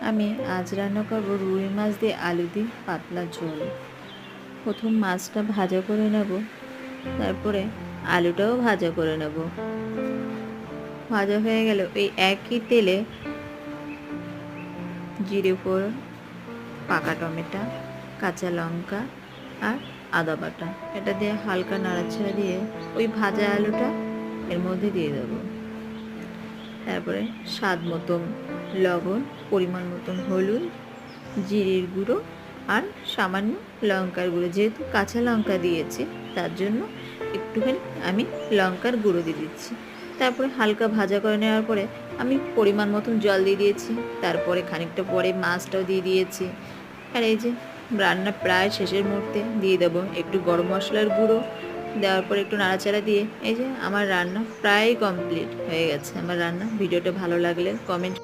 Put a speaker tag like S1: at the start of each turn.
S1: আমি আজ রান্না করব রুই মাছ দিয়ে আলু দিয়ে পাতলা ঝোল। প্রথম মাছটা ভাজা করে নেব, তারপরে আলুটাও ভাজা করে নেব। ভাজা হয়ে গেলে ওই একই তেলে জিরে ফোড়ন, পাকা টমেটো, কাঁচা লঙ্কা আর আদা বাটা এটা দিয়ে হালকা নাড়াচাড়া দিয়ে ওই ভাজা আলুটা এর মধ্যে দিয়ে দেবো। তারপরে স্বাদ মতন লবণ, পরিমাণ মতন হলুদ, জিরের গুঁড়ো আর সামান্য লঙ্কার গুঁড়ো। যেহেতু কাঁচা লঙ্কা দিয়েছি তার জন্য একটুখানি আমি লঙ্কার গুঁড়ো দিয়ে দিচ্ছি। তারপরে হালকা ভাজা করে নেওয়ার পরে আমি পরিমাণ মতন জল দিয়ে দিয়েছি। তারপরে খানিকটা পরে মাছটাও দিয়ে দিয়েছি। আর এই যে রান্না প্রায় শেষের মুহূর্তে দিয়ে দেবো একটু গরম মশলার গুঁড়ো। দেওয়ার পর একটু নাড়াচাড়া দিয়ে এই যে আমার রান্না প্রায় কমপ্লিট হয়ে গেছে। আমার রান্না ভিডিওটা ভালো লাগলে কমেন্ট